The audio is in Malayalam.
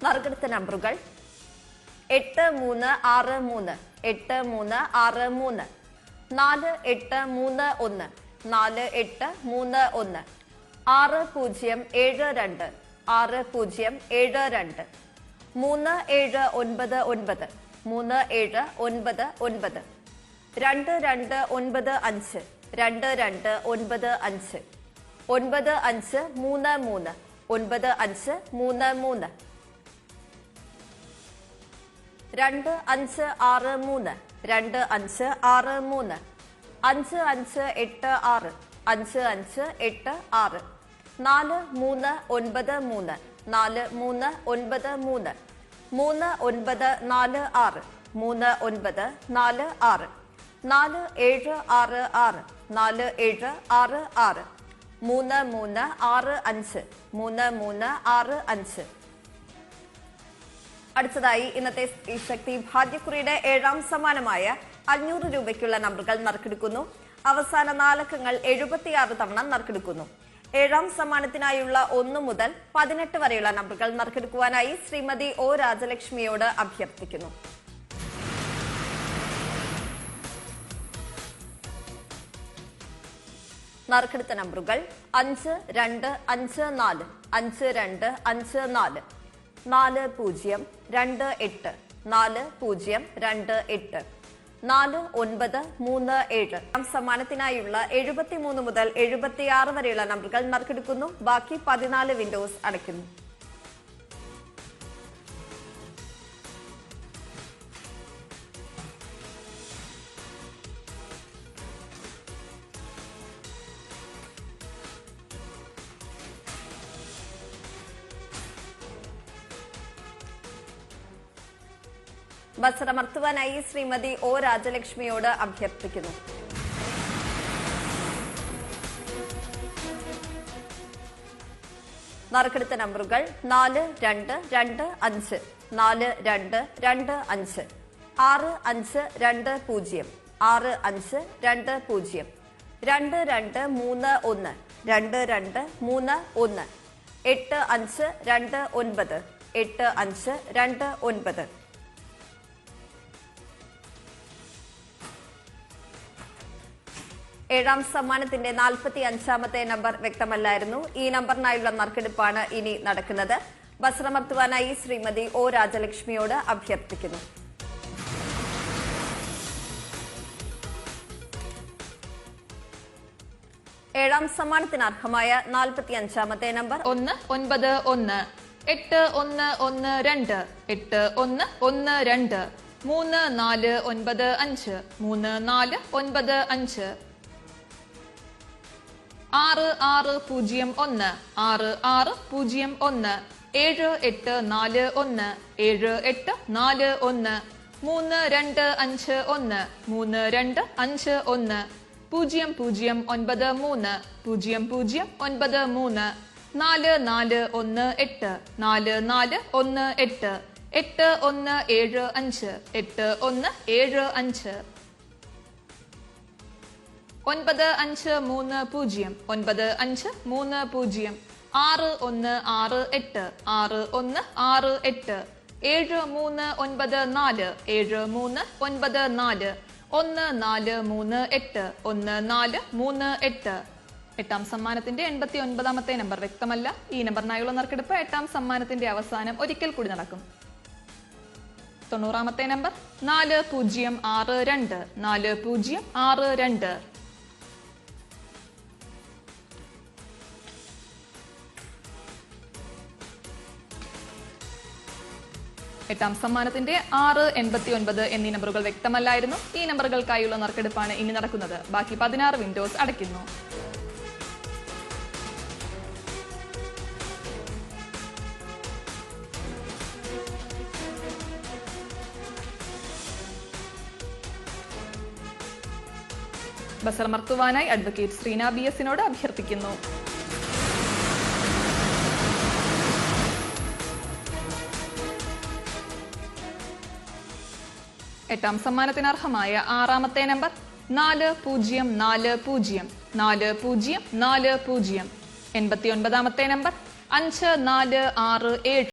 നറുക്കെടുത്ത നമ്പറുകൾ 8363 8363 4831 4831 6072 6072 3799 3799 2295 2295 9533 9533 2563 2563 5586 5586 4393 4393 3946 3946 4766 4766 3365 3365 അടുത്തതായി ഇന്നത്തെ ശക്തി ഭാഗ്യക്കുറിയുടെ 7ാം സമ്മാനമായ 500 രൂപയ്ക്കുള്ള നമ്പറുകൾ നറുക്കെടുക്കുന്നു. അവസാന 4 അക്കങ്ങൾ 76 തവണ നറുക്കെടുക്കുന്നു. 7ാം സമ്മാനത്തിനായുള്ള 1 മുതൽ 18 വരെയുള്ള നമ്പറുകൾ നറുക്കെടുക്കുവാനായി ശ്രീമതി ഒ രാജലക്ഷ്മിയോട് അഭ്യർത്ഥിക്കുന്നു. നറുക്കെടുത്ത നമ്പറുകൾ 5254 5254 4028 4028 4937. സമ്മാനത്തിനായുള്ള 73 മുതൽ 76 വരെയുള്ള നമ്പറുകൾ നറുക്കെടുക്കുന്നു. ബാക്കി 14 വിൻഡോസ് അടയ്ക്കുന്നു. ബസറമർത്തുവാനായി ശ്രീമതി ഒ രാജലക്ഷ്മിയോട് അഭ്യർത്ഥിക്കുന്നു. നറുക്കെടുത്ത നമ്പറുകൾ 4225 4225 6520 6520 2231 2231 8529 8529. ഏഴാം സമ്മാനത്തിന്റെ 45ാമത്തെ നമ്പർ വ്യക്തമല്ലായിരുന്നു. ഈ നമ്പറിനായുള്ള നറുക്കെടുപ്പാണ് ഇനി നടക്കുന്നത്. ബസറമർത്തുവാനായി ശ്രീമതി ഒ രാജലക്ഷ്മിയോട് അഭ്യർത്ഥിക്കുന്നു. ഏഴാം സമ്മാനത്തിന് അർഹമായ 45ാമത്തെ നമ്പർ 191 8112 8112 3495 3495 6601 6601 7841 7841 3251 3251 0093 0093 4418 4418 8175 8175 9530 9530 6168 6168 7394 7394 1438 1438. 8ാം സമ്മാനത്തിന്റെ 89ാമത്തെ നമ്പർ വ്യക്തമല്ല. ഈ നമ്പറിനായുള്ള നറുക്കെടുപ്പ് 8ാം സമ്മാനത്തിന്റെ അവസാനം ഒരിക്കൽ കൂടി നടക്കും. 90ാമത്തെ നമ്പർ 4062 4062. 8ാം സമ്മാനത്തിന്റെ 689 എന്നീ നമ്പറുകൾ വ്യക്തമല്ലായിരുന്നു. ഈ നമ്പറുകൾക്കായുള്ള നറുക്കെടുപ്പാണ് ഇനി നടക്കുന്നത്. ബാക്കി 16 വിൻഡോസ് അടയ്ക്കുന്നു. ബസറമർത്തുവാനായി അഡ്വക്കേറ്റ് ശ്രീന BS-നോട് അഭ്യർത്ഥിക്കുന്നു. എട്ടാം സമ്മാനത്തിന് അർഹമായ 6ാമത്തെ നമ്പർ 4040 4040. 89ാമത്തെ നമ്പർ 5467.